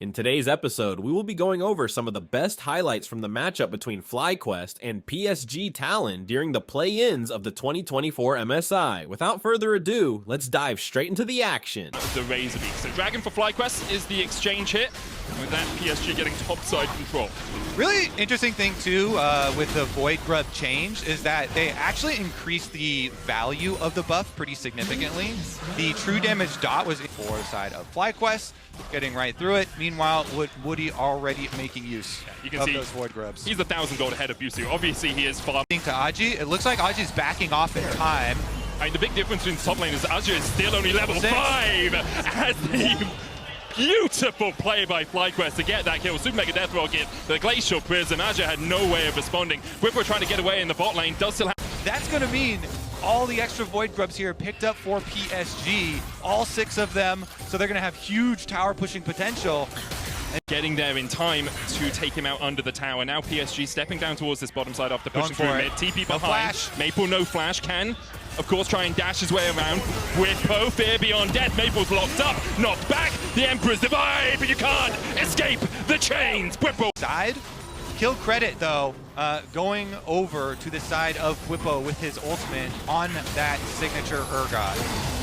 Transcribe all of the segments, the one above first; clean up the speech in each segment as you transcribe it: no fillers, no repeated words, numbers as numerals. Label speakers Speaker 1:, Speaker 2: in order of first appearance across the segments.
Speaker 1: In today's episode, we will be going over some of the best highlights from the matchup between FlyQuest and PSG Talon during the play-ins of the 2024 MSI. Without further ado, let's dive straight into the action.
Speaker 2: The Razor Beak. So Dragon for FlyQuest is the exchange hit, with that PSG getting topside control.
Speaker 3: Really interesting thing too with the Void Grub change is that they actually increased the value of the buff pretty significantly. The true damage dot was for the side of FlyQuest, getting right through it. Meanwhile, Woody already making use of those Void Grubs.
Speaker 2: He's 1,000 gold ahead of Busio. Obviously, he is farming.
Speaker 3: To Aji, it looks like Aji's backing off in time.
Speaker 2: I mean, the big difference between top lane is Aji is still only level 5 as the beautiful play by FlyQuest to get that kill. Super Mega Death Rocket, the Glacial Prism. Aja had no way of responding. Whipper trying to get away in the bot lane, does still have...
Speaker 3: That's going to mean all the extra Void Grubs here picked up for PSG, all 6 of them, so they're going to have huge tower pushing potential.
Speaker 2: Getting there in time to take him out under the tower. Now PSG stepping down towards this bottom side after pushing through mid. TP behind. Maple no flash. Can, of course, try and dash his way around. Whippo, fear beyond death. Maple's locked up, knocked back. The Emperor's divide, but you can't escape the chains. Whippo.
Speaker 3: Side. Kill credit, though, going over to the side of Whippo with his ultimate on that signature Urgot.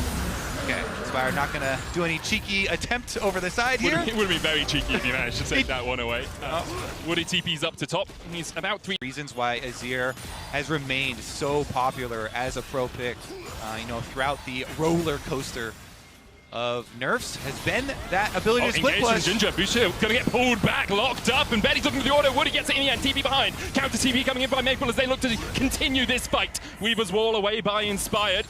Speaker 3: Okay, Inspire not going to do any cheeky attempt over the side here.
Speaker 2: It would be very cheeky if he managed to take that one away. Woody TP's up to top. He's about 3
Speaker 3: reasons why Azir has remained so popular as a pro pick, throughout the roller coaster of nerfs has been that ability to split push.
Speaker 2: Ginger, Busio gonna get pulled back, locked up, and Betty's looking for the auto. Woody gets it in the end. TP behind. Counter TP coming in by Maple as they look to continue this fight. Weaver's wall away by Inspired.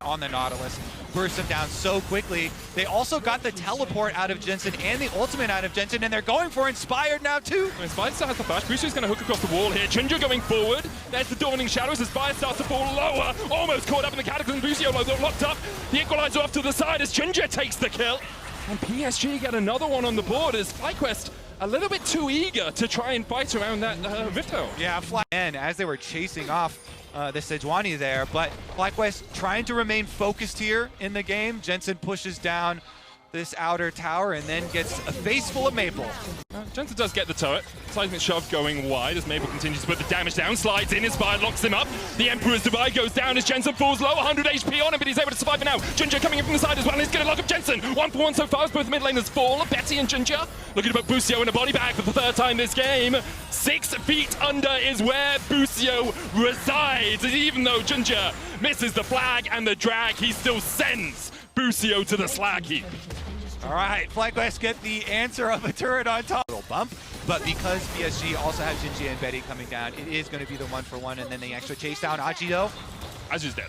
Speaker 3: On the Nautilus, burst them down so quickly. They also got the teleport out of Jensen and the ultimate out of Jensen, and they're going for Inspired now too.
Speaker 2: Inspired still has the flash. Busio's going to hook across the wall here. Ginger going forward. There's the Dawning Shadows. Inspired starts to fall lower. Almost caught up in the Cataclysm. Busio locked up. The Equalizer off to the side as Ginger takes the kill. And PSG get another one on the board as FlyQuest a little bit too eager to try and fight around that Rift Herald.
Speaker 3: Yeah, and as they were chasing off the Sejuani there, but FlyQuest trying to remain focused here in the game. Jensen pushes down this outer tower and then gets a face full of Maple.
Speaker 2: Jensen does get the turret. Seismic shove going wide as Maple continues to put the damage down. Slides in, Inspired locks him up. The Emperor's Divide goes down as Jensen falls low. 100 HP on him, but he's able to survive for now. Ginger coming in from the side as well. He's going to lock up Jensen. 1-for-1 so far as both mid laners fall. Betty and Ginger looking to put Busio in a body bag for the 3rd time this game. 6 feet under is where Busio resides. Even though Ginger misses the flag and the drag, he still sends Busio to the slag heap.
Speaker 3: All right, FlyQuest get the answer of a turret on top. A little bump, but because PSG also have Jinji and Betty coming down, it is going to be the 1-for-1, and then they actually chase down Aji though.
Speaker 2: Aji's dead.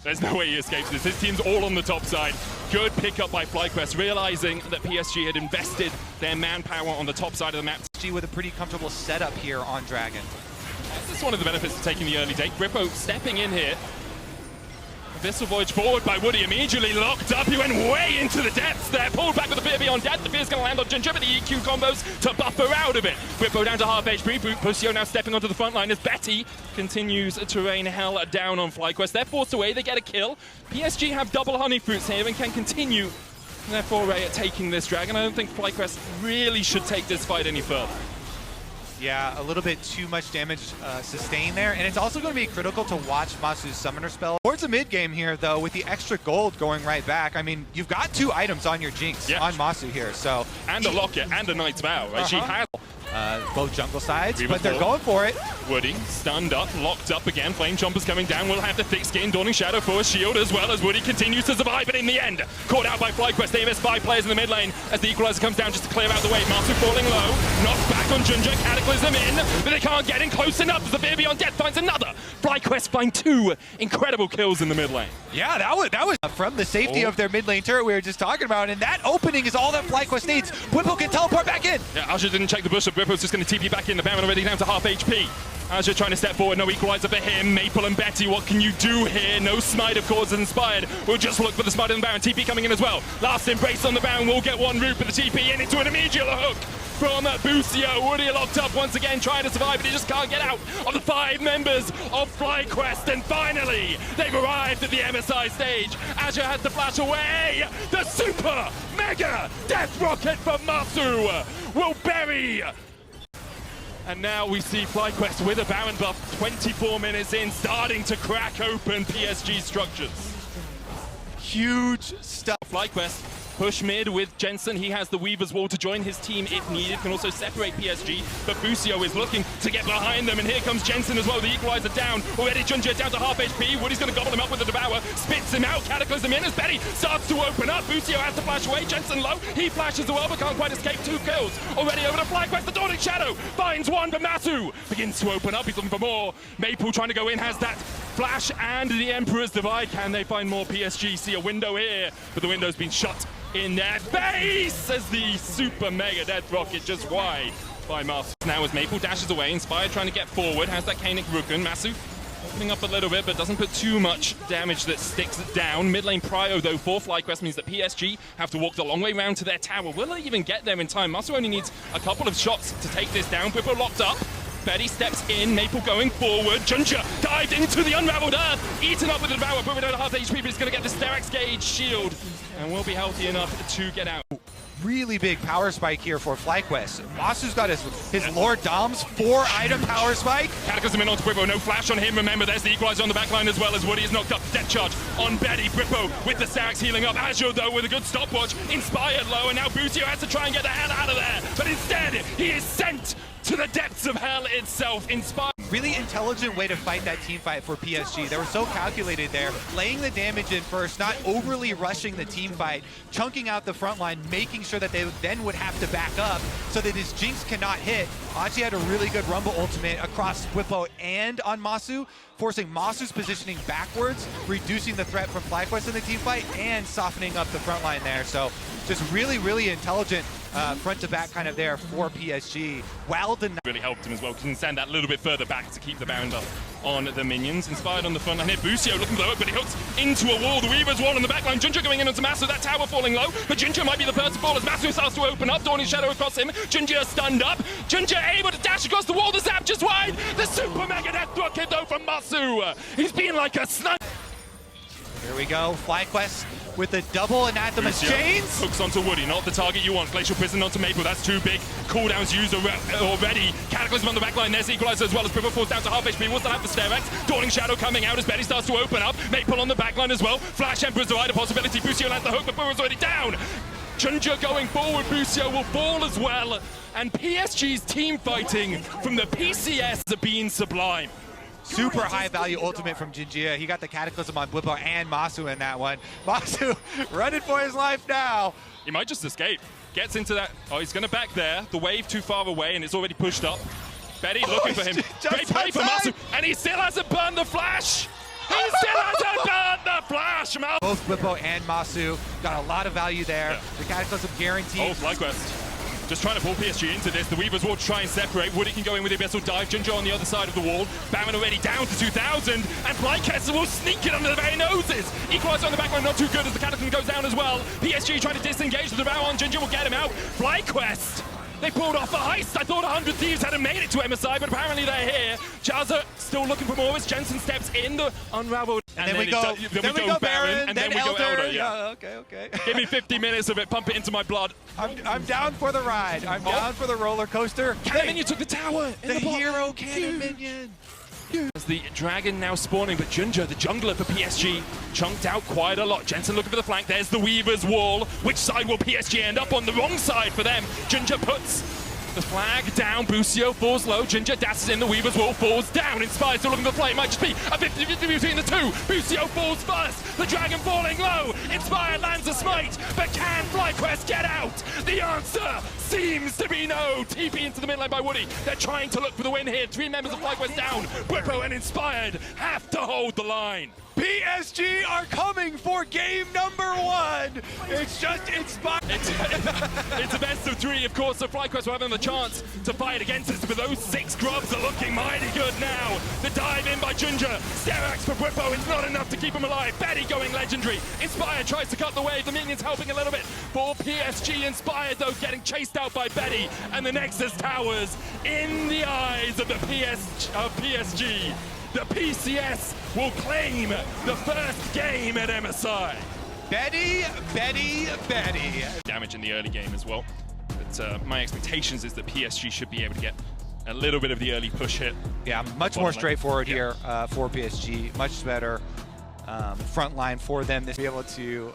Speaker 2: There's no way he escapes this. His team's all on the top side. Good pickup by FlyQuest, realizing that PSG had invested their manpower on the top side of the map.
Speaker 3: PSG with a pretty comfortable setup here on Dragon.
Speaker 2: This is one of the benefits of taking the early take. Grippo stepping in here. Abyssal Voyage forward by Woody, immediately locked up. He went way into the depths there. Pulled back with the Fear Beyond Death. The Fear's going to land on Ginger, but the EQ combos to buffer out of it. Grippo down to half HP. Busio now stepping onto the front line as Betty continues to rain hell down on FlyQuest. They're forced away. They get a kill. PSG have double honey fruits here and can continue their foray at taking this dragon. I don't think FlyQuest really should take this fight any further.
Speaker 3: Yeah, a little bit too much damage sustained there, and it's also going to be critical to watch Masu's Summoner spell. Towards the mid game here, though, with the extra gold going right back, I mean, you've got 2 items on your Jinx on Masu here, so...
Speaker 2: And a Locket and a Knight's Vow, right? She has...
Speaker 3: both jungle sides, but they're going for it.
Speaker 2: Woody, stunned up, locked up again. Flame Chompers coming down. Will have the thick skin. Dawning Shadow for a shield as well as Woody continues to survive. But in the end, caught out by FlyQuest. They miss 5 players in the mid lane as the Equalizer comes down just to clear out the way. Masu falling low. Knocked back on Ginger. Cataclysm in. But they can't get in close enough as the Fear Beyond Death finds another. FlyQuest find 2 incredible kills in the mid lane.
Speaker 3: Yeah, that was from the safety of their mid lane turret we were just talking about. And that opening is all that FlyQuest needs. Whippo can teleport back in.
Speaker 2: Yeah, Asha didn't check the bush. Whippo's just going to TP back in. The Baron already down to half HP. Asha trying to step forward, no Equalizer for him. Maple and Betty, what can you do here? No Smite, of course, Inspired. We'll just look for the Smite on the Baron. TP coming in as well. Last Embrace on the Baron will get 1 root, but the TP in into an immediate hook. from Busio. Woody locked up once again, trying to survive, but he just can't get out of the 5 members of FlyQuest. And finally, they've arrived at the MSI stage. Azure has to flash away. The super mega death rocket from Masu will bury. And now we see FlyQuest with a Baron buff 24 minutes in, starting to crack open PSG structures.
Speaker 3: Huge stuff.
Speaker 2: FlyQuest push mid with Jensen. He has the Weaver's Wall to join his team if needed. Can also separate PSG, but Busio is looking to get behind them. And here comes Jensen as well. The equalizer down. Already Junjie down to half HP. Woody's going to gobble him up with the Devour. Spits him out. Cataclysm in as Betty starts to open up. Busio has to flash away. Jensen low. He flashes as well, but can't quite escape. 2 kills. Already over to FlyQuest. The Dawning Shadow finds one, but Masu begins to open up. He's looking for more. Maple trying to go in. Has that flash and the Emperor's Divide. Can they find more? PSG see a window here, but the window's been shut in their face as the super mega death rocket just wide by Masu. Now as Maple dashes away, Inspired trying to get forward, has that Kainic Rukun. Masu opening up a little bit, but doesn't put too much damage that sticks down. Mid lane prio though for FlyQuest means that PSG have to walk the long way round to their tower. Will they even get there in time? Masu only needs a couple of shots to take this down. Bwippo locked up. Betty steps in, Maple going forward. Junjie dived into the unraveled earth, eaten up with the Devour, put it at half HP, but he's going to get the Sterak's Gauge shield and will be healthy enough to get out.
Speaker 3: Really big power spike here for FlyQuest. Masu's got his Lord Dom's 4-item power spike.
Speaker 2: Cataclysm in onto Bwippo, no flash on him. Remember, there's the equalizer on the backline as well as Woody is knocked up. Death charge on Betty. Bwippo with the Sterak's healing up. Azure though with a good stopwatch. Inspired low, and now Busio has to try and get the hell out of there. But instead, he is sent to the depths of hell itself. Inspired.
Speaker 3: Really intelligent way to fight that team fight for PSG. They were so calculated there, laying the damage in first, not overly rushing the team fight, chunking out the front line, making sure that they then would have to back up so that his Jinx cannot hit. Achi had a really good Rumble ultimate across Bwippo and on Masu, forcing Masu's positioning backwards, reducing the threat from FlyQuest in the team fight, and softening up the front line there. So just really, really intelligent front to back kind of there for PSG. Well done.
Speaker 2: Really helped him as well. Can stand that a little bit further back to keep the Baron up on the minions. Inspired on the front line here. Busio looking for the hook, but he hooks into a wall. The Weaver's Wall on the back line. Junjie going in onto Masu. That tower falling low, but Junjie might be the first to fall as Masu starts to open up. Dawning Shadow across him. Junjie is stunned up. Junjie able to dash across the wall. The zap just wide. The super mega death rocket though from Masu. He's been like a sniper.
Speaker 3: Here we go. FlyQuest with the double anathemas chains.
Speaker 2: Hooks onto Woody, not the target you want. Glacial Prison onto Maple, that's too big. Cooldowns used already. Cataclysm on the backline, there's the equalizer as well as Bwippo falls down to half HP. Will still have the Sterak's. Dawning Shadow coming out as Betty starts to open up. Maple on the backline as well. Flash Emperor's Divide, a possibility. Busio lands the hook, but Bwippo's already down. Junjie going forward, Busio will fall as well. And PSG's team fighting from the PCS are being sublime.
Speaker 3: Super high value ultimate from Junjie. He got the Cataclysm on Bwippo and Masu in that one. Masu running for his life now.
Speaker 2: He might just escape. Gets into that. Oh, he's going to back there. The wave too far away and it's already pushed up. Betty looking for him. Great play for Masu. And he still hasn't burned the flash. He still hasn't burned the flash.
Speaker 3: Both Bwippo and Masu got a lot of value there.
Speaker 2: Yeah.
Speaker 3: The Cataclysm guaranteed.
Speaker 2: Oh, FlyQuest. Just trying to pull PSG into this. The Weaver's Wall to try and separate. Woody can go in with the Abyssal Dive. Junjie on the other side of the wall. Baron already down to 2,000. And FlyQuest will sneak it under the very noses. Equalizer on the backline, not too good as the Cataclysm goes down as well. PSG trying to disengage the Devour on Junjie will get him out. FlyQuest. They pulled off a heist. I thought 100 Thieves hadn't made it to MSI, but apparently they're here. Jazza still looking for more as Jensen steps in the unraveled.
Speaker 3: And then we go Baron,
Speaker 2: and then we go Elder.
Speaker 3: Yeah, okay.
Speaker 2: Give me 50 minutes of it, pump it into my blood.
Speaker 3: I'm down for the ride. I'm down for the roller coaster.
Speaker 2: Cannon Minion took the tower.
Speaker 3: The hero Cannon Minion.
Speaker 2: As the Dragon now spawning, but Junjie, the jungler for PSG, chunked out quite a lot. Jensen looking for the flank. There's the Weaver's Wall. Which side will PSG end up on? The wrong side for them. Junjie puts the flag down. Busio falls low. Junjie dashes in. The Weaver's Wall falls down. Inspired still looking for the play. It might just be a 50-50 between the two. Busio falls first. The Dragon falling low. Inspired lands a smite. But can FlyQuest get out? The answer seems to be no. TP into the mid lane by Woody. They're trying to look for the win here. 3 members of FlyQuest down. Bwippo and Inspired have to hold the line.
Speaker 3: PSG are coming for game number 1. It's just inspiring.
Speaker 2: It's a best of 3, of course, so FlyQuest will have the chance to fight against us, but those 6 grubs are looking mighty good now. The dive in by Junja, Sterax for Whippo, it's not enough to keep him alive. Betty going legendary. Inspired tries to cut the wave, the minions helping a little bit. For PSG, Inspired though getting chased out by Betty, and the Nexus towers in the eyes of the PSG. The PCS will claim the first game at MSI.
Speaker 3: Betty.
Speaker 2: Damage in the early game as well. But my expectations is that PSG should be able to get a little bit of the early push hit.
Speaker 3: Yeah, much more straightforward here for PSG. Much better front line for them to be able to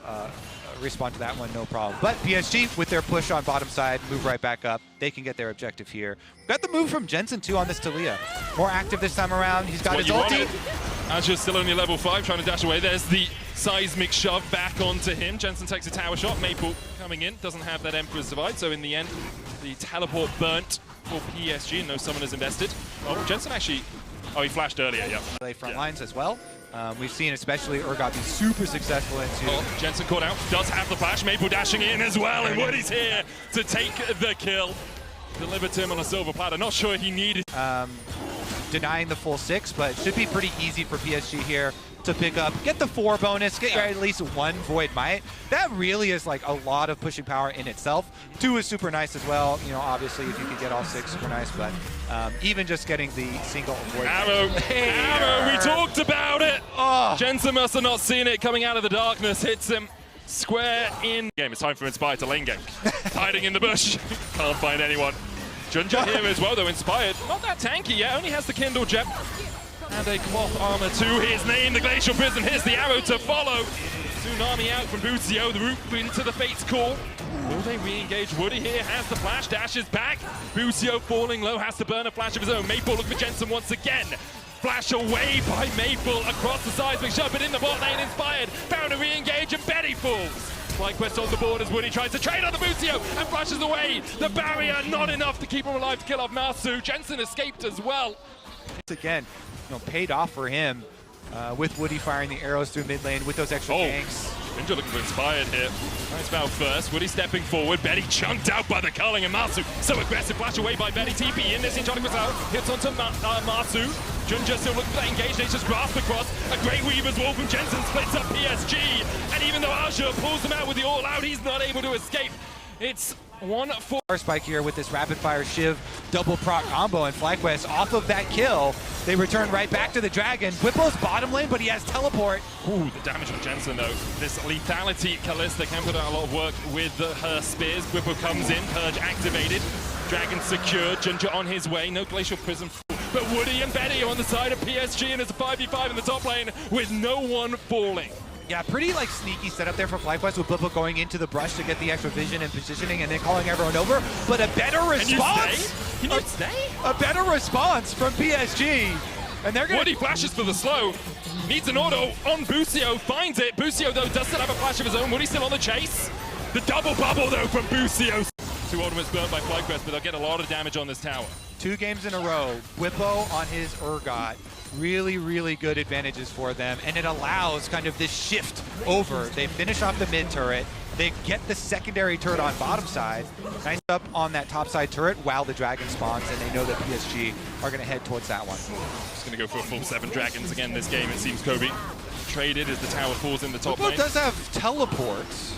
Speaker 3: respond to that one, no problem. But PSG, with their push on bottom side, move right back up. They can get their objective here. Got the move from Jensen, too, on this Talia. More active this time around. He's got his ulti.
Speaker 2: Azure's still only level 5, trying to dash away. There's the seismic shove back onto him. Jensen takes a tower shot. Maple coming in, doesn't have that Emperor's Divide, so in the end, the teleport burnt for PSG, and no summoners invested. Oh, Jensen actually... Oh, he flashed earlier, yeah.
Speaker 3: Play front lines as well. We've seen especially Urgot be super successful into...
Speaker 2: Oh, Jensen caught out, does have the flash, Maple dashing in as well, and Woody's here to take the kill. Delivered to him on a silver platter, not sure he needed...
Speaker 3: denying the full 6, but it should be pretty easy for PSG here to pick up, get the 4 bonus, get at least 1 Void Might. That really is like a lot of pushing power in itself. 2 is super nice as well. You know, obviously if you could get all 6, super nice, but even just getting the single Void
Speaker 2: Arrow, Arrow, we talked about it!
Speaker 3: Oh.
Speaker 2: Jensen must have not seen it coming out of the darkness, hits him square in. Game, it's time for Inspired to lane gank. Hiding in the bush, can't find anyone. Junja here as well, though. Inspired, not that tanky yet, only has the Kindle Gem. And a cloth armor to his name, the Glacial Prison. Here's the arrow to follow. Tsunami out from Bucio, the route into the Fate's Call. Will they re-engage? Woody here has the flash, dashes back. Bucio falling low, has to burn a flash of his own. Maple looking for Jensen once again. Flash away by Maple across the seismic shove, but in the bot lane, Inspired found a re-engage and Betty falls. FlyQuest on the board as Woody tries to trade on the Bucio and flashes away. The barrier, not enough to keep him alive to kill off Masu. Jensen escaped as well.
Speaker 3: Again, you know, paid off for him with Woody firing the arrows through mid lane with those extra ganks.
Speaker 2: Ninja looking for Inspired here. Nice foul first. Woody stepping forward. Betty chunked out by the culling and Masu. So aggressive. Flash away by Betty. TP in this. Trying to out. Hits onto Masu. Junja still looking for that engage. Nature's grasp across. A great Weaver's Wall from Jensen splits up PSG. And even though Azure pulls him out with the all out, he's not able to escape. It's 1-4.
Speaker 3: Spike here with this rapid fire Shiv double proc combo, and FlyQuest off of that kill, they return right back to the Dragon. Whipple's bottom lane, but he has teleport.
Speaker 2: Ooh, the damage on Jensen though. This lethality Callista can put out a lot of work with her spears. Whipple comes in, Purge activated, Dragon secured, Junja on his way, no Glacial Prism. But Woody and Betty are on the side of PSG, and it's a 5v5 in the top lane with no one falling.
Speaker 3: Yeah, pretty like sneaky setup there for FlyQuest with Blippo going into the brush to get the extra vision and positioning and then calling everyone over. But a better response!
Speaker 2: Can you stay?
Speaker 3: A better response from PSG. And they're gonna...
Speaker 2: Woody flashes for the slow. Needs an auto on Bucio, finds it. Bucio though does still have a flash of his own. Woody's still on the chase. The double bubble though from Bucio. 2 ultimates burnt by FlyQuest, but they'll get a lot of damage on this tower.
Speaker 3: 2 games in a row. Whippo on his Urgot. Really good advantages for them, and it allows kind of this shift over. They finish off the mid turret, they get the secondary turret on bottom side, nice up on that top side turret while the dragon spawns, and they know that PSG are going to head towards that one.
Speaker 2: Just going to go for a full 7 dragons again this game, it seems. Kobe traded as the tower falls in the top lane.
Speaker 3: Does have teleports.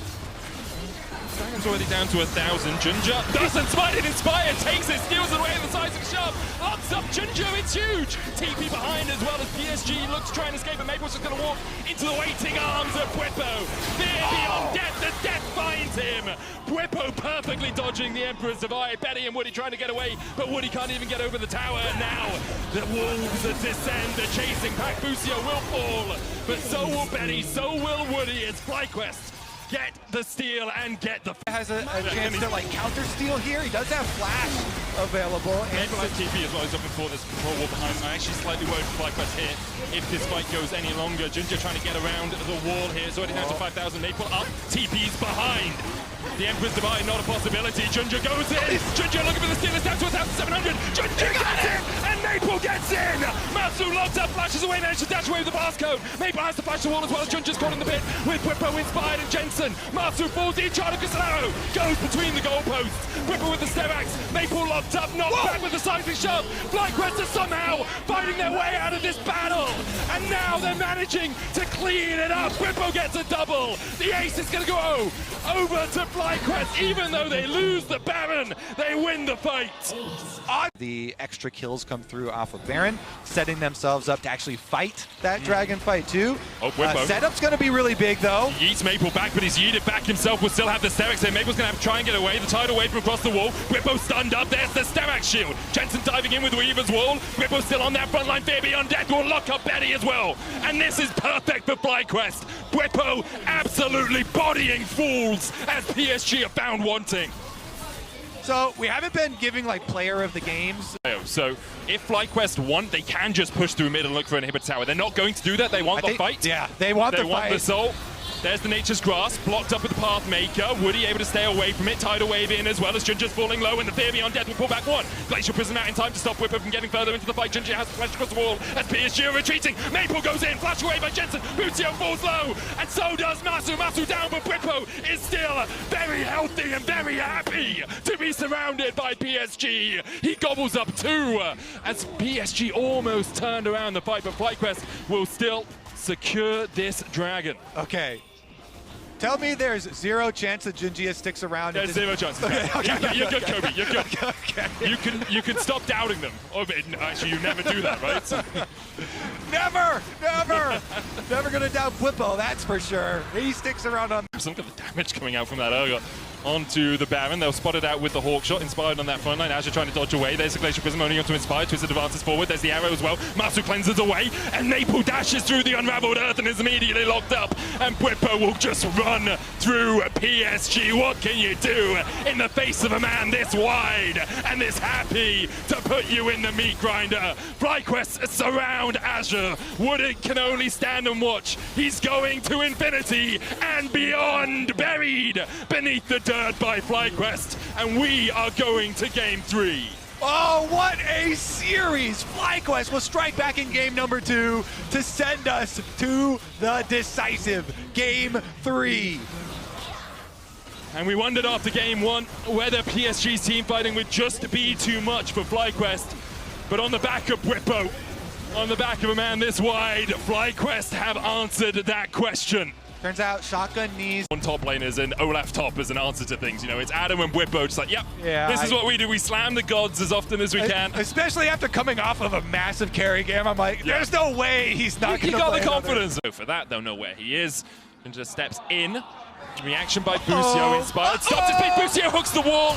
Speaker 2: Dragon's already down to 1,000. Junja doesn't smite it. Inspired takes it, steals it away in the seismic shove. Locks up Junja, it's huge. TP behind as well as PSG looks to try and escape, and Maple's just going to walk into the waiting arms of Whippo. Fear beyond death, the death finds him. Whippo perfectly dodging the Emperor's Divide. Betty and Woody trying to get away, but Woody can't even get over the tower. Now the wolves descend, the chasing pack. Bucio will fall, but so will Betty, so will Woody as FlyQuest get the steal and get the...
Speaker 3: Has a chance to like counter steal here. He does have flash available. And
Speaker 2: Maybe like TP as well. He's looking for this control wall behind him. I'm actually slightly worried for FlyQuest here if this fight goes any longer. Junja trying to get around the wall here. It's already down to 5,000. Maple up. TP's behind. The Emperor's Divide, not a possibility. Junja goes in. Junja looking for the steal. It's down to 1,700. Junja got it! And Maple gets in! Masu locked up, flashes away, manages to dash away with the passcode. Maple has to flash the wall as well as Junja's caught in the pit with Whippo inspired and Jensen. Masu falls in, Charlie Casaro goes between the goalposts. Whippo with the Sterax, Maple locked up, knocked back with the seismic shove. FlyQuest are somehow finding their way out of this battle, and now they're managing to clean it up. Whippo gets a double. The ace is going to go over to FlyQuest. Even though they lose the Baron, they win the fight.
Speaker 3: The extra kills come through off of Baron, setting themselves up to actually fight that dragon fight too. Setup's going to be really big though.
Speaker 2: He eats Maple back, but he's yeeted back himself. Will still have the Sterax there. Maple's going to have to try and get away. The tidal wave from across the wall. Whippo stunned up. There's the Sterax shield. Jensen diving in with Weaver's wall. Whippo still on that front line. Fear Beyond Death will lock up Betty as well. And this is perfect for FlyQuest. Whippo absolutely bodying fools as PSG are found wanting.
Speaker 3: So we haven't been giving like player of the games.
Speaker 2: So if FlyQuest want, they can just push through mid and look for an inhibitor tower. They're not going to do that. They want the fight.
Speaker 3: Yeah, they want the
Speaker 2: fight. They want the soul. There's the Nature's Grasp, blocked up with the Pathmaker. Woody able to stay away from it. Tidal Wave in as well as Junja's falling low, and the Fear Beyond Death will pull back one. Glacial Prism out in time to stop Whippo from getting further into the fight. Junja has to flash across the wall as PSG are retreating. Maple goes in, flash away by Jensen. Butio falls low, and so does Masu. Masu down, but Whippo is still very healthy and very happy to be surrounded by PSG. He gobbles up two as PSG almost turned around the fight, but FlyQuest will still secure this dragon.
Speaker 3: Okay. Tell me there's zero chance that Junjia sticks around.
Speaker 2: There's zero chance. Okay. You're good, Kobe. You're good.
Speaker 3: Okay.
Speaker 2: You can stop doubting them. Oh, actually, you never do that, right? So.
Speaker 3: Never gonna doubt Whippo, that's for sure. He sticks around on.
Speaker 2: Look at the damage coming out from that earlier. Onto the Baron. They'll spot it out with the Hawk Shot, inspired on that front line. Azure trying to dodge away. There's the Glacial Prism only onto Inspired. Twisted advances forward. There's the arrow as well. Masu cleanses away, and Maple dashes through the unraveled earth and is immediately locked up. And Whippo will just run through PSG. What can you do in the face of a man this wide and this happy to put you in the meat grinder? FlyQuest surround Azure. Woody can only stand and watch. He's going to infinity and beyond, buried beneath the dirt by FlyQuest, and we are going to game 3.
Speaker 3: Oh, what a series! FlyQuest will strike back in game number 2 to send us to the decisive game 3.
Speaker 2: And we wondered after game 1 whether PSG's team fighting would just be too much for FlyQuest, but on the back of Whippo, on the back of a man this wide, FlyQuest have answered that question.
Speaker 3: Turns out shotgun knees.
Speaker 2: On top laners and Olaf top as an answer to things. You know, it's Adam and Whippo just like, yep, this is what we do. We slam the gods as often as we can.
Speaker 3: Especially after coming off of a massive carry game. I'm like, there's no way he's not going to play.
Speaker 2: He got the confidence. For that, they'll know where he is. And just steps in. Reaction by Butio, inspired. Stops his feet. Butio hooks the wall.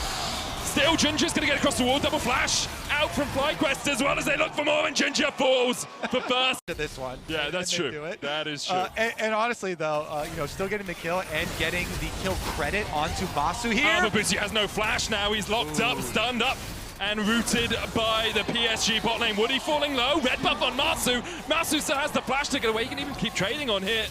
Speaker 2: Still, Junja's going to get across the wall. Double flash out from FlyQuest as well as they look for more, and Junja falls for first.
Speaker 3: This one.
Speaker 2: Yeah, that's true. That is true.
Speaker 3: And honestly, though, you know, still getting the kill and getting the kill credit onto Masu here.
Speaker 2: But Butio has no flash now. He's locked up, stunned up, and rooted by the PSG bot lane. Woody falling low. Red buff on Masu. Masu still has the flash to get away. He can even keep trading on here.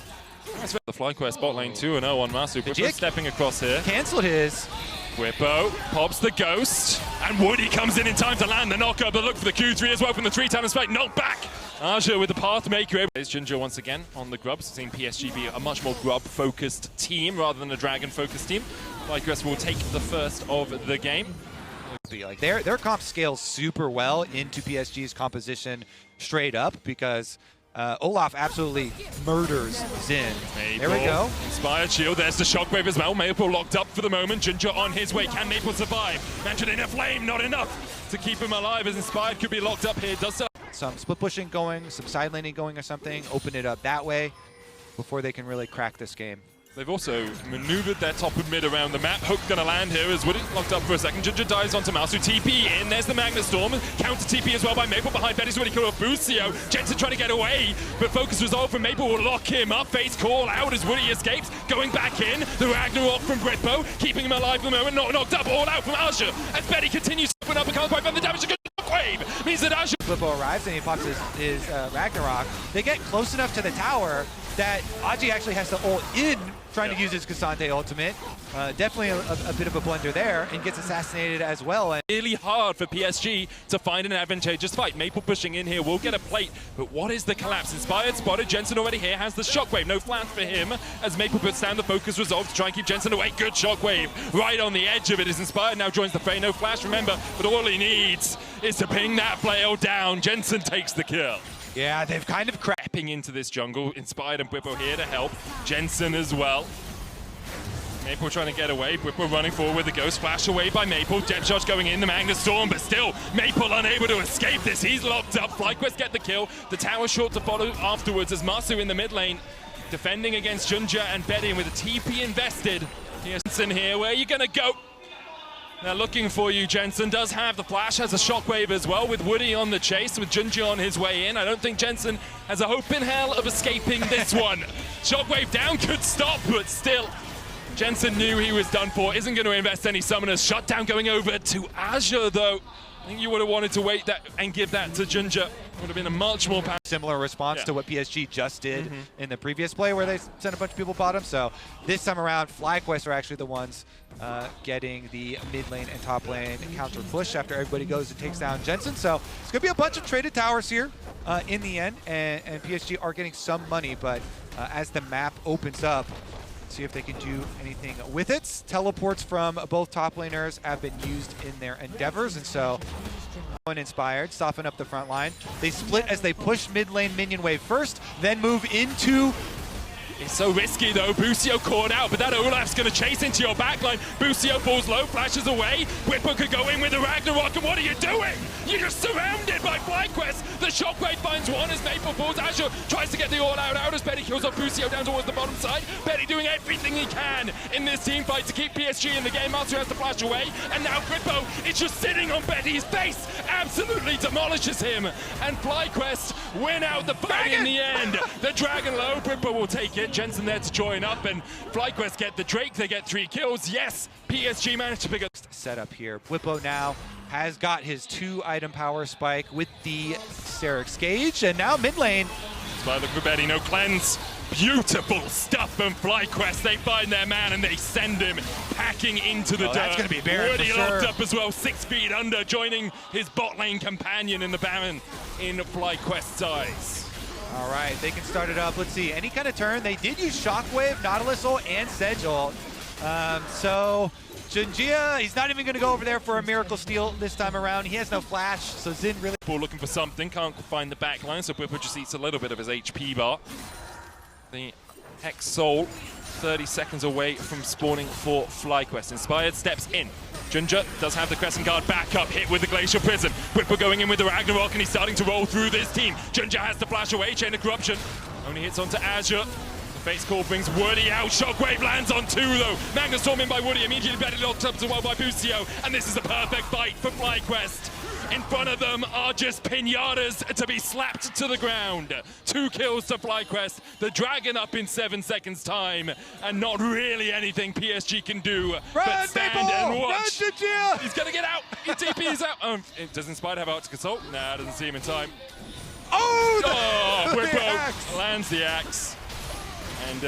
Speaker 2: That's the FlyQuest bot lane 2-0 on Masu. Whippo stepping across here.
Speaker 3: Canceled his.
Speaker 2: Whippo pops the ghost, and Woody comes in time to land the knockup. But look for the Q3 as well from the 3-talon spike. Knocked back. Azure with the Pathmaker. There's Junja once again on the grubs. Seeing PSG be a much more grub-focused team rather than a dragon-focused team. FlyQuest will take the first of the game.
Speaker 3: Like their comp scales super well into PSG's composition straight up because Olaf absolutely murders Xin. There we go.
Speaker 2: Inspired shield. There's the shockwave as well. Maple locked up for the moment. Junja on his way. Can Maple survive? Angelina Flame, not enough to keep him alive as Inspired could be locked up here. Does so.
Speaker 3: Some split pushing going, some side laning going or something. Open it up that way before they can really crack this game.
Speaker 2: They've also maneuvered their top and mid around the map. Hook gonna land here as Woody locked up for a second. Junja dives onto Masu. TP in. There's the Magnet Storm. Counter TP as well by Maple behind Betty's Woody killed off Butio. Jensen trying to get away, but focus resolve from Maple will lock him up. Face call out as Woody escapes. Going back in. The Ragnarok from Whippo, keeping him alive for the moment. Not knocked up. All out from Azure as Betty continues to open up and can't quite find the damage. Wave TP's at Azure.
Speaker 3: Flippo arrives and he pops his Ragnarok. They get close enough to the tower that Aji actually has to ult in, trying to use his Cassante ultimate. Definitely a bit of a blunder there, and gets assassinated as well. And
Speaker 2: Really hard for PSG to find an advantageous fight. Maple pushing in here will get a plate, but what is the collapse? Inspired spotted, Jensen already here has the Shockwave. No flash for him as Maple puts down the focus resolve to try and keep Jensen away. Good Shockwave right on the edge of it. Is Inspired now joins the fray. No flash, remember, but all he needs is to ping that flail down. Jensen takes the kill.
Speaker 3: yeah, they've kind of
Speaker 2: Creeping into this jungle. Inspired and Bwippo here to help. Jensen as well. Maple trying to get away. Bwippo running forward with the Ghost. Flash away by Maple. Depth shot going in the Magnus Storm, but still Maple unable to escape this. He's locked up. FlyQuest get the kill. The tower short to follow afterwards as Masu in the mid lane defending against Junja and Betty with a TP invested. Jensen here. Where are you going to go? They're looking for you. Jensen does have the flash, has a Shockwave as well with Woody on the chase, with Junji on his way in. I don't think Jensen has a hope in hell of escaping this one. Shockwave down could stop, but still, Jensen knew he was done for. Isn't going to invest any summoners. Shutdown going over to Azure, though. I think you would have wanted to wait that and give that to Junja. Would have been a much more
Speaker 3: similar response to what PSG just did in the previous play, where they sent a bunch of people bottom. So this time around, FlyQuest are actually the ones getting the mid lane and top lane counter push after everybody goes and takes down Jensen. So it's going to be a bunch of traded towers here in the end, and PSG are getting some money, but as the map opens up, see if they can do anything with it. Teleports from both top laners have been used in their endeavors, and so Inspired soften up the front line. They split as they push mid lane minion wave first, then move into.
Speaker 2: It's so risky though. Busio caught out, but that Olaf's going to chase into your backline. Busio falls low, flashes away. Bwippo could go in with the Ragnarok, and what are you doing? You're just surrounded by FlyQuest. The Shockwave finds one as Maple falls. Azure tries to get the all-out out as Betty kills off Busio down towards the bottom side. Betty doing everything he can in this team fight to keep PSG in the game. Master has to flash away, and now Bwippo is just sitting on Betty's face. Absolutely demolishes him, and FlyQuest win out the fight in the end. The Dragon low, Bwippo will take it. Jensen there to join up, and FlyQuest get the Drake. They get 3 kills. Yes, PSG managed to pick up.
Speaker 3: Setup here. Bwippo now has got his 2-item power spike with the Serix Gauge, and now mid lane.
Speaker 2: By the Betty, no cleanse. Beautiful stuff from FlyQuest. They find their man and they send him packing into the dirt.
Speaker 3: That's going to be Baron
Speaker 2: Woody
Speaker 3: for sure.
Speaker 2: locked up as well, 6 feet under, joining his bot lane companion in the Baron in FlyQuest's eyes.
Speaker 3: All right, they can start it up. Let's see, any kind of turn. They did use Shockwave, Nautilus ult, and Sedge ult. So Junjia, he's not even going to go over there for a Miracle Steal this time around. He has no flash, so Xin really...
Speaker 2: Looking for something, can't find the back line, so Bwippo just eats a little bit of his HP bar. The Hex Soul, 30 seconds away from spawning for FlyQuest. Inspired steps in. Junja does have the Crescent Guard back up, hit with the Glacial Prison. Bwippo going in with the Ragnarok, and he's starting to roll through this team. Junja has to flash away, Chain of Corruption. Only hits onto Azure. The Face Call brings Woody out. Shockwave lands on 2 though. Magnus Storm in by Woody, immediately better locked up as well by Busio. And this is a perfect fight for FlyQuest. In front of them are just pinatas to be slapped to the ground. 2 kills to FlyQuest. The Dragon up in 7 seconds time. And not really anything PSG can do but stand and watch. He's going to get out. His TP is out. Does Inspired have out to consult? Nah, doesn't see him in time. Bwippo lands the axe. And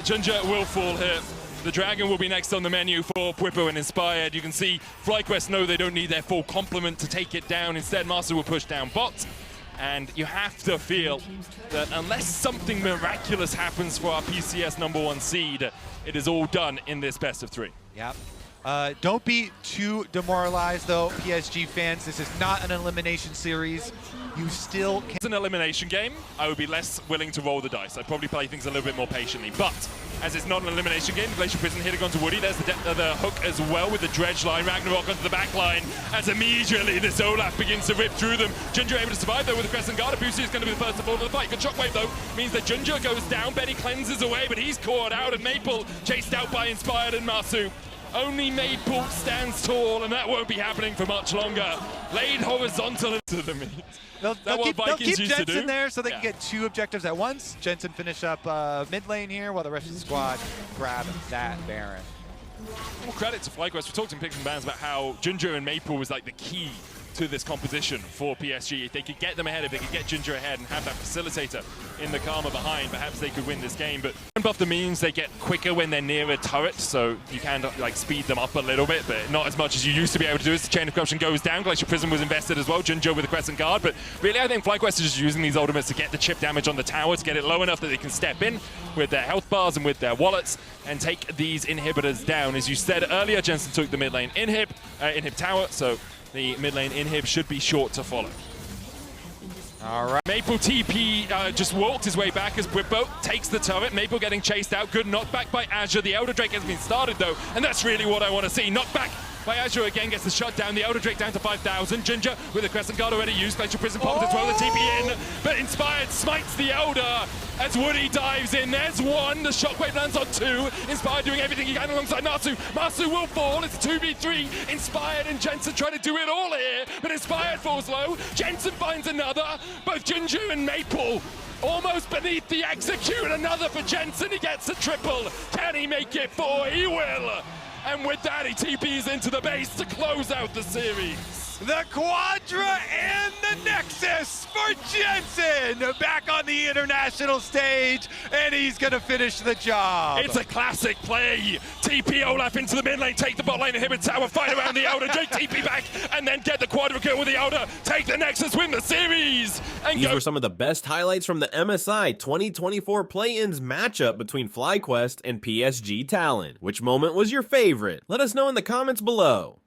Speaker 2: Junja will fall here. The Dragon will be next on the menu for Bwippo and Inspired. You can see FlyQuest know they don't need their full complement to take it down. Instead, Master will push down bot. And you have to feel that unless something miraculous happens for our PCS #1 seed, it is all done in this best of 3.
Speaker 3: Yep. Don't be too demoralized, though, PSG fans. This is not an elimination series. You still can.
Speaker 2: It's an elimination game. I would be less willing to roll the dice. I'd probably play things a little bit more patiently. But as it's not an elimination game, Glacial Prison hit onto Woody. There's the hook as well with the dredge line. Ragnarok onto the back line as immediately this Olaf begins to rip through them. Junja able to survive though with the Crescent Guard. Abusi is going to be the first to fall to the fight. Good Shockwave though means that Junja goes down. Betty cleanses away, but he's caught out, and Maple chased out by Inspired and Masu. Only Maple stands tall, and that won't be happening for much longer. Laid horizontal into the meat.
Speaker 3: They'll keep Jensen there so they can get 2 objectives at once. Jensen finish up mid lane here while the rest of the squad grab that Baron.
Speaker 2: More credit to FlyQuest. We talked in Picks and Bans about how Junja and Maple was like the key to this composition for PSG. If they could get them ahead, if they could get Ginger ahead and have that facilitator in the Karma behind, perhaps they could win this game. But buff the means they get quicker when they're near a turret, so you can like speed them up a little bit, but not as much as you used to be able to do as the Chain of Corruption goes down. Glacial Prism was invested as well, Ginger with a Crescent Guard, but really I think FlyQuest is just using these ultimates to get the chip damage on the tower, to get it low enough that they can step in with their health bars and with their wallets and take these inhibitors down. As you said earlier, Jensen took the mid lane inhib tower, so the mid lane inhib should be short to follow.
Speaker 3: All right.
Speaker 2: Maple TP just walked his way back as Whippo takes the turret. Maple getting chased out. Good knockback by Azure. The Elder Drake has been started though, and that's really what I want to see. Knockback by Azure again gets the shot down. The Elder Drake down to 5,000. Ginger with a Crescent Guard already used. Glacial Prison popped as well. The TP in, but Inspired smites the Elder as Woody dives in. There's one. The Shockwave lands on two. Inspired doing everything he can alongside Nasu. Masu will fall. It's a 2v3. Inspired and Jensen trying to do it all here, but Inspired falls low. Jensen finds another. Both Ginger and Maple almost beneath the execute. Another for Jensen. He gets a triple. Can he make it four? He will. And with that, he TPs into the base to close out the series.
Speaker 3: The Quadra and the Nexus for Jensen back on the international stage, and he's going to finish the job.
Speaker 2: It's a classic play. TP Olaf into the mid lane, take the bot lane, inhibit tower, fight around the Elder, Drake TP back, and then get the Quadra kill with the Elder, take the Nexus, win the series, and
Speaker 1: These were some of the best highlights from the MSI 2024 play-ins matchup between FlyQuest and PSG Talon. Which moment was your favorite? Let us know in the comments below.